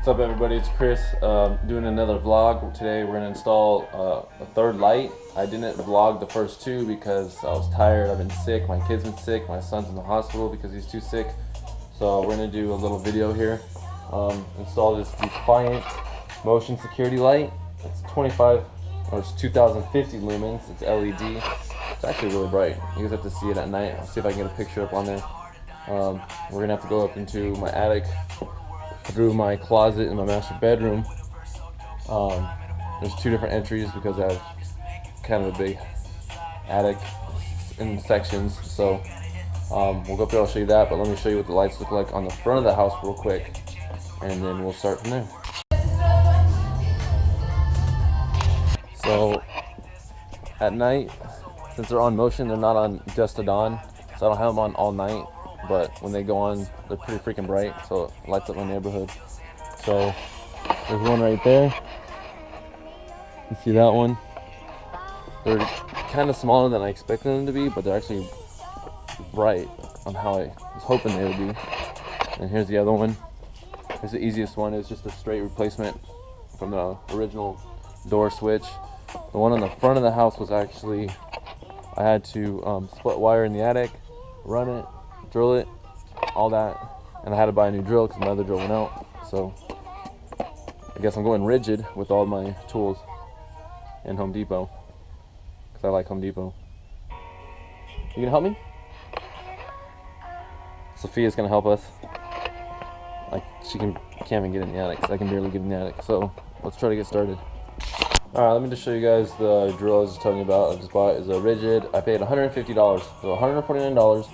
What's up, everybody? It's Chris doing another vlog. Today we're going to install a third light. I didn't vlog the first two because I was tired. I've been sick. My kid's been sick. My son's in the hospital because he's too sick. So we're going to do a little video here. Install this Defiant motion security light. It's 2050 lumens. It's LED. It's actually really bright. You guys have to see it at night. I'll see if I can get a picture up on there. We're going to have to go up into my attic through my closet in my master bedroom. There's two different entries because I have kind of a big attic in sections, so we'll go up there. I'll show you that, but let me show you what the lights look like on the front of the house real quick, and then we'll start from there. So at night, since they're on motion, they're not on dusk to dawn, so I don't have them on all night. But when they go on, they're pretty freaking bright, so it lights up my neighborhood. So there's one right there. You see that one? They're kind of smaller than I expected them to be, but they're actually bright on how I was hoping they would be. And here's the other one. Here's the easiest one. It's just a straight replacement from the original door switch. The one on the front of the house was actually, I had to split wire in the attic, run it, drill it, all that, and I had to buy a new drill because my other drill went out. So I guess I'm going rigid with all my tools in Home Depot because I like Home Depot. You gonna help me? Sophia's gonna help us. Like, she can't even get in the attic because I can barely get in the attic. So let's try to get started. Alright, let me just show you guys the drill I was just telling you about. I just bought it as a rigid. I paid $150, so $149.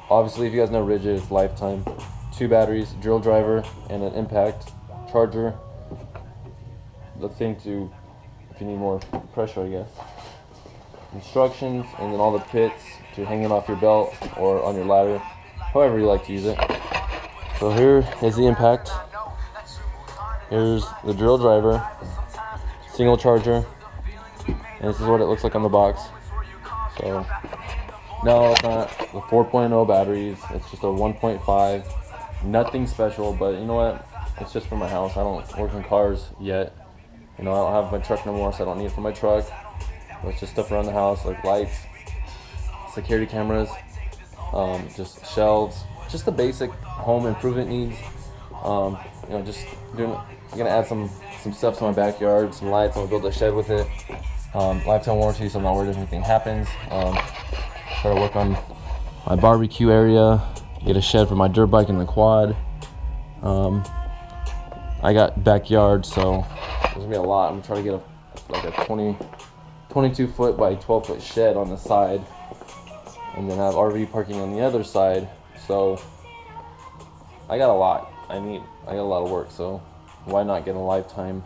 Obviously, if you guys know rigid, it's lifetime. 2 batteries, drill driver, and an impact charger. The thing to, if you need more pressure, I guess. Instructions, and then all the pits to hang it off your belt or on your ladder, however you like to use it. So here is the impact. Here's the drill driver, single charger, and this is what it looks like on the box. So no, it's not the 4.0 batteries. It's just a 1.5. Nothing special, but you know what? It's just for my house. I don't work in cars yet. You know, I don't have my truck no more, so I don't need it for my truck. But it's just stuff around the house, like lights, security cameras, just shelves, just the basic home improvement needs. You know, just doing. I'm gonna add some stuff to my backyard, some lights. I'm gonna build a shed with it. Lifetime warranty, so I'm not worried if anything happens. Try to work on my barbecue area, get a shed for my dirt bike and the quad. I got backyard, so there's gonna be a lot. I'm gonna try to get a 22 foot by 12 foot shed on the side, and then have RV parking on the other side. So I got a lot. I got a lot of work. So why not get a lifetime?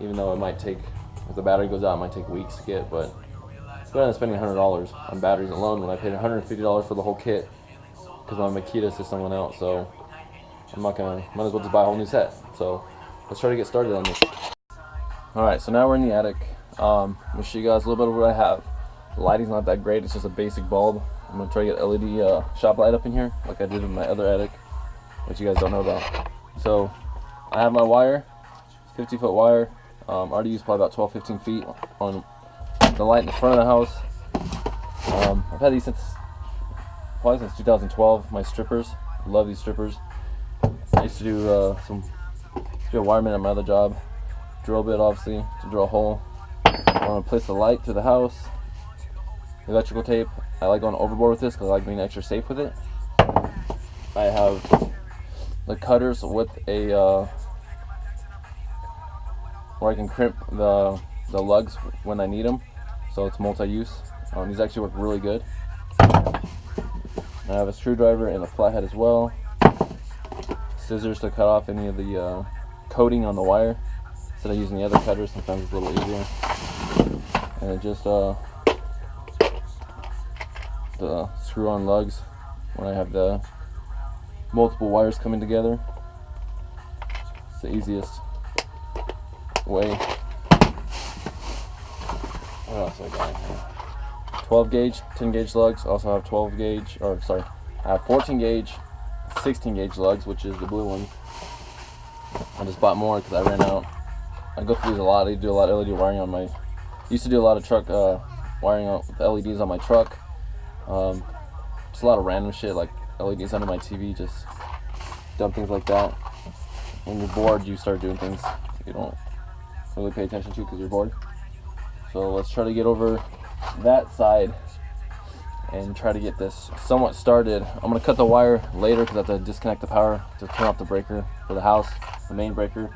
Even though it might take, if the battery goes out, it might take weeks to get, but it's better than spending $100 on batteries alone when I paid $150 for the whole kit because my Makita system went out. So I'm not gonna, might as well just buy a whole new set. So let's try to get started on this. Alright, so now we're in the attic. I'm gonna show you guys a little bit of what I have. The lighting's not that great, it's just a basic bulb. I'm gonna try to get LED shop light up in here like I did in my other attic, which you guys don't know about. So I have my wire, 50-foot wire. I already used probably about 12-15 feet on the light in the front of the house. I've had these probably since 2012. My strippers, love these strippers. I used to do be a wireman at my other job. Drill bit, obviously, to drill a hole. I want to place the light to the house. Electrical tape. I like going overboard with this because I like being extra safe with it. I have the cutters with a where I can crimp the lugs when I need them, so it's multi-use. These actually work really good. I have a screwdriver and a flathead as well. Scissors to cut off any of the coating on the wire instead of using the other cutters. Sometimes it's a little easier. And just the screw-on lugs when I have the multiple wires coming together. It's the easiest way. What else I got in here? 12 gauge, 10 gauge lugs. Also have 12 gauge, or sorry, I have 14 gauge, 16 gauge lugs, which is the blue one. I just bought more because I ran out. I go through these a lot. I do a lot of LED wiring on my. Used to do a lot of truck wiring with LEDs on my truck. Just a lot of random shit like LEDs under my TV. Just dumb things like that. When you're bored, you start doing things you don't really pay attention to because you're bored. So let's try to get over that side and try to get this somewhat started. I'm gonna cut the wire later because I have to disconnect the power to turn off the breaker for the house, the main breaker.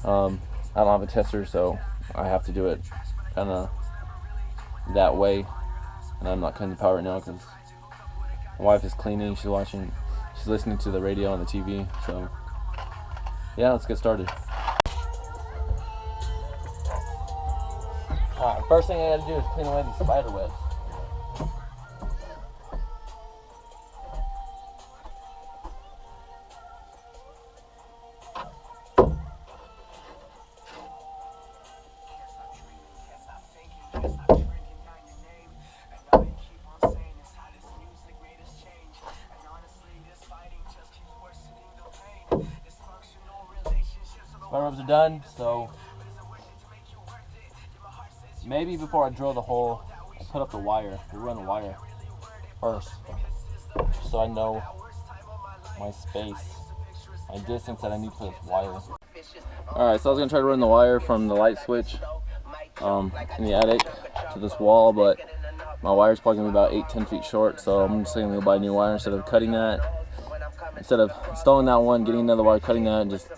I don't have a tester, so I have to do it kind of that way. And I'm not cutting the power right now because my wife is cleaning, she's listening to the radio on the TV. So yeah, let's get started. Alright, first thing I gotta do is clean away these spider webs. Spider webs are done, so maybe before I drill the hole, I put up the wire. We run the wire first, so I know my space, my distance that I need for this wire. Alright, so I was gonna try to run the wire from the light switch in the attic to this wall, but my wire's probably gonna be about 8-10 feet short, so I'm just gonna go buy a new wire instead of cutting that. Instead of installing that one, getting another wire, cutting that, and that's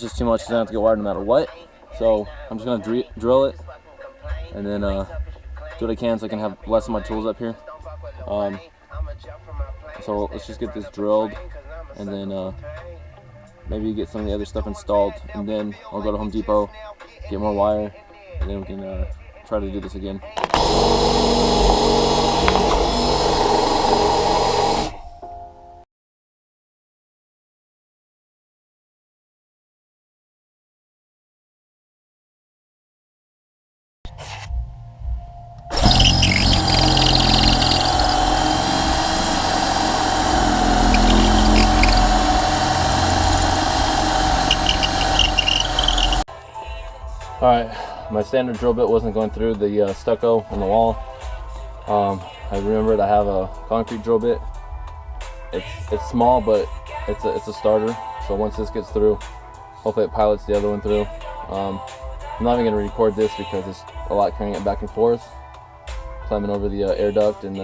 just too much because I have to get wired no matter what. So I'm just gonna drill it and then do what I can so I can have less of my tools up here. So let's just get this drilled and then maybe get some of the other stuff installed, and then I'll go to Home Depot, get more wire, and then we can try to do this again. Alright, my standard drill bit wasn't going through the stucco on the wall. I remembered I have a concrete drill bit. It's small, but it's a starter. So once this gets through, hopefully it pilots the other one through. I'm not even going to record this because it's a lot carrying it back and forth, climbing over the air duct and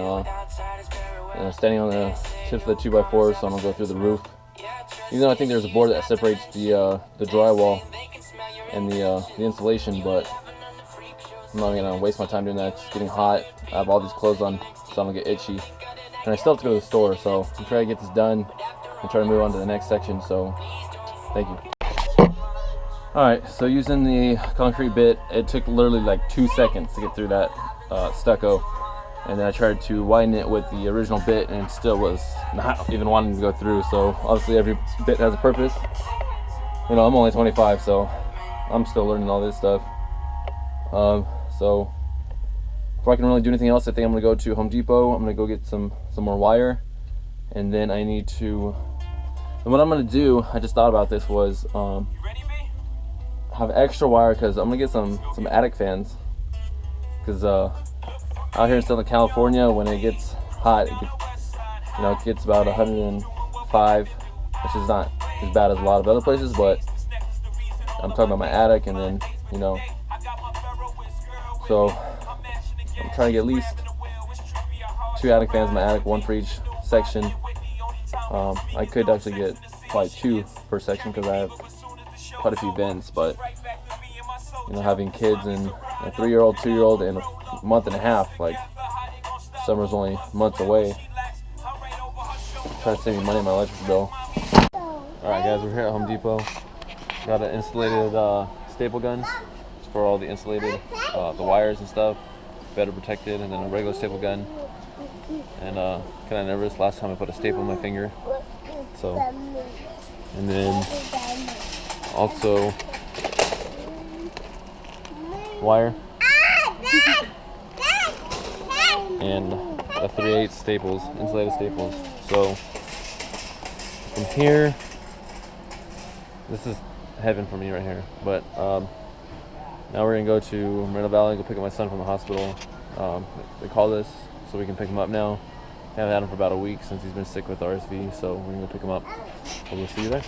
standing on the tips of the 2x4, so I'm going to go through the roof. Even though I think there's a board that separates the drywall and the insulation, but I'm not gonna waste my time doing that. It's getting hot. I have all these clothes on, so I'm gonna get itchy, and I still have to go to the store. So I'm trying to get this done and try to move on to the next section. So thank you. All right, so using the concrete bit, it took literally like 2 seconds to get through that stucco, and then I tried to widen it with the original bit, and it still was not even wanting to go through. So obviously every bit has a purpose. You know, I'm only 25, so I'm still learning all this stuff. So before I can really do anything else, I think I'm gonna go to Home Depot. I'm gonna go get some more wire, and then I need to. And what I'm gonna do, I just thought about this, was have extra wire because I'm gonna get some attic fans. Because out here in Southern California, when it gets hot, it gets about 105, which is not as bad as a lot of other places, but I'm talking about my attic, and then, so I'm trying to get at least 2 attic fans in my attic, 1 for each section. I could actually get probably 2 per section because I have quite a few vents, but having kids and a 3-year-old, 2-year-old, and a month and a half, like summer's only months away. Try to save me money on my electric bill. Alright guys, we're here at Home Depot. Got an insulated staple gun for all the insulated the wires and stuff, better protected, and then a regular staple gun. And kind of nervous last time I put a staple in my finger. So, and then also wire and a 3/8 staples, insulated staples. So from here This is heaven for me right here. But now we're gonna go to Moreno Valley and go pick up my son from the hospital. They call this so we can pick him up now. Haven't had him for about a week since he's been sick with RSV, so we're gonna go pick him up. We'll see you there.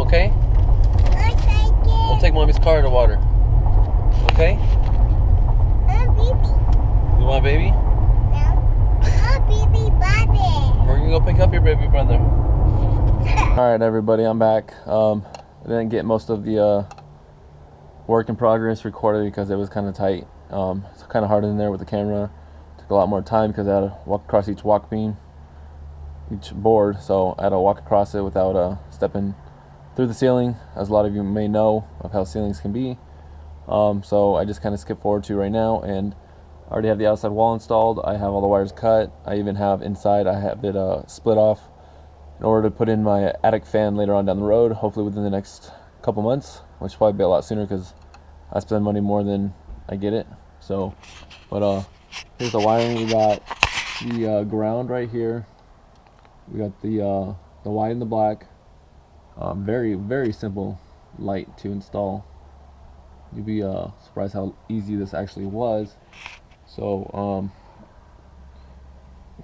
Okay? We'll take mommy's car to water. Okay? Baby. You want a baby? No. Baby brother. We're gonna go pick up your baby brother. Alright everybody, I'm back. I didn't get most of the work in progress recorded because it was kind of tight. It's kind of hard in there with the camera. Took a lot more time because I had to walk across each walk beam, each board, so I had to walk across it without stepping through the ceiling, as a lot of you may know of how ceilings can be. So I just kind of skip forward to right now, and I already have the outside wall installed. I have all the wires cut. I even have inside, I have it split off in order to put in my attic fan later on down the road, hopefully within the next couple months, which will probably be a lot sooner because I spend money more than I get it. So, but here's the wiring. We got the ground right here. We got the white and the black. Very, very simple light to install. You'd be surprised how easy this actually was. So, I'm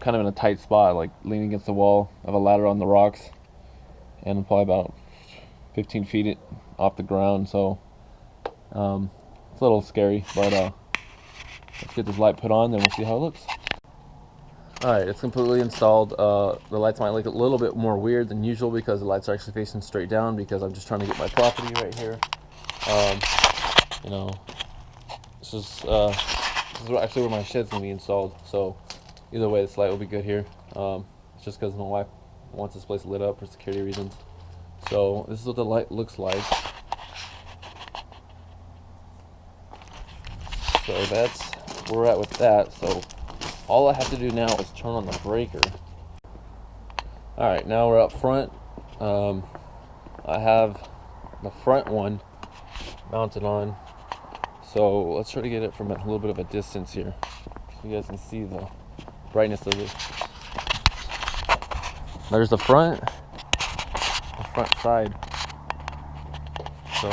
kind of in a tight spot, like leaning against the wall. I have a ladder on the rocks, and I'm probably about 15 feet off the ground. So, it's a little scary, but let's get this light put on, then we'll see how it looks. Alright, it's completely installed. The lights might look a little bit more weird than usual because the lights are actually facing straight down because I'm just trying to get my property right here. You know, this is actually where my shed's going to be installed. So either way, this light will be good here. It's just because my wife wants this place lit up for security reasons. So this is what the light looks like. So that's where we're at with that. So all I have to do now is turn on the breaker. Alright, now we're up front. I have the front one mounted on. So let's try to get it from a little bit of a distance here, so you guys can see the brightness of it. There's the front side. So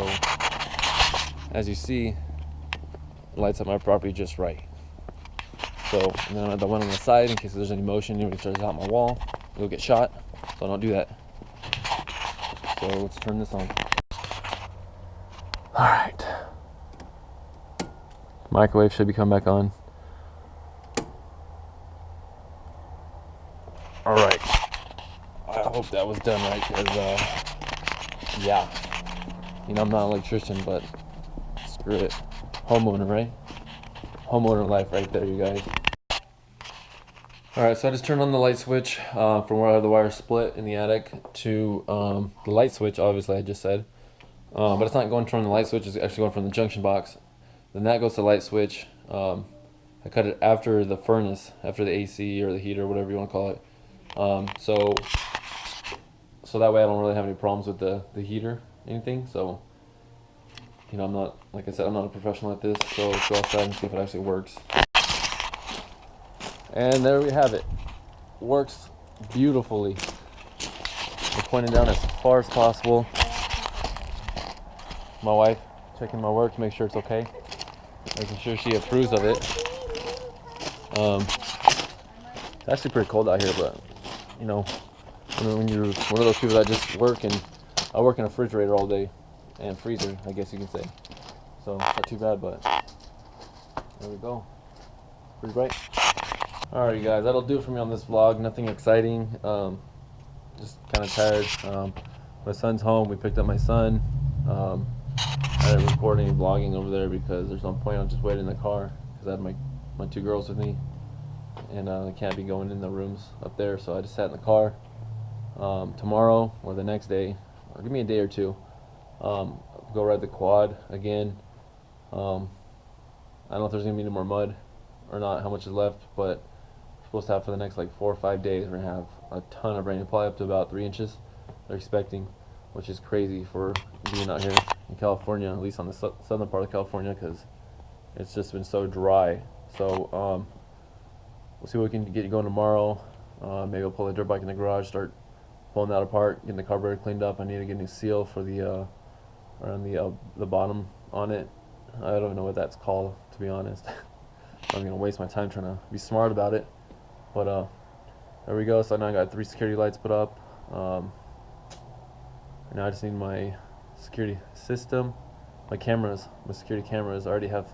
as you see, it lights up my property just right. So, and then I have the one on the side in case there's any motion, if it starts out my wall, it'll get shot, so I don't do that. So let's turn this on. Alright. Microwave should be coming back on. Alright. I hope that was done right, because, yeah. You know, I'm not an electrician, but screw it. Homeowner, right? Homeowner life right there, you guys. Alright, so I just turned on the light switch from where I have the wire split in the attic to the light switch, obviously I just said. But it's not going from the light switch, it's actually going from the junction box. Then that goes to the light switch. I cut it after the furnace, after the AC or the heater, whatever you want to call it. So that way I don't really have any problems with the heater, anything. So, you know, I'm not, like I said, I'm not a professional at this, so let's go outside and see if it actually works. And there we have it. Works beautifully. We're pointing down as far as possible. My wife checking my work to make sure it's okay. Making sure she approves of it. It's actually pretty cold out here, but you know, when you're one of those people that just work, and I work in a refrigerator all day and freezer, I guess you can say. So it's not too bad, but there we go. Pretty bright. Alright, you guys, that'll do it for me on this vlog. Nothing exciting. Just kind of tired. My son's home. We picked up my son. I didn't record any vlogging over there because there's no point. I'll just wait in the car because I had my two girls with me, and I can't be going in the rooms up there. So I just sat in the car. Tomorrow or the next day, or give me a day or two, go ride the quad again. I don't know if there's gonna be any more mud or not, how much is left, but supposed to have for the next like 4 or 5 days. We're gonna have a ton of rain, probably up to about 3 inches. They're expecting, which is crazy for being out here in California, at least on the southern part of California, because it's just been so dry. So we'll see what we can get going tomorrow. Maybe I'll pull the dirt bike in the garage, start pulling that apart, getting the carburetor cleaned up. I need to get a new seal for the around the bottom on it. I don't know what that's called, to be honest. I'm gonna waste my time trying to be smart about it. But there we go. So now I got 3 security lights put up. And now I just need my security system, my cameras, my security cameras. I already have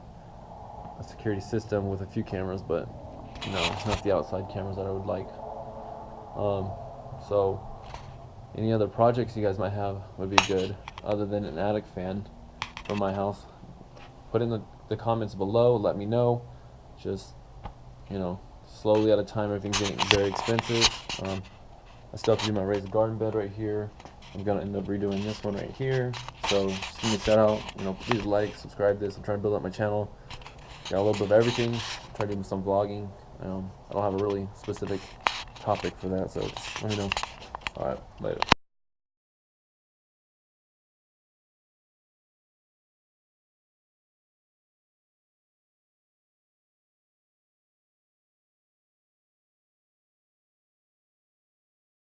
a security system with a few cameras, but it's not the outside cameras that I would like. So any other projects you guys might have would be good, other than an attic fan for my house. Put in the comments below. Let me know. Just slowly at a time. Everything's getting very expensive. I still have to do my raised garden bed right here. I'm gonna end up redoing this one right here. So just give me a shout out. Please like, subscribe this. I'm trying to build up my channel. Got a little bit of everything. Try to do some vlogging. I don't have a really specific topic for that, so just let me know. Alright, later.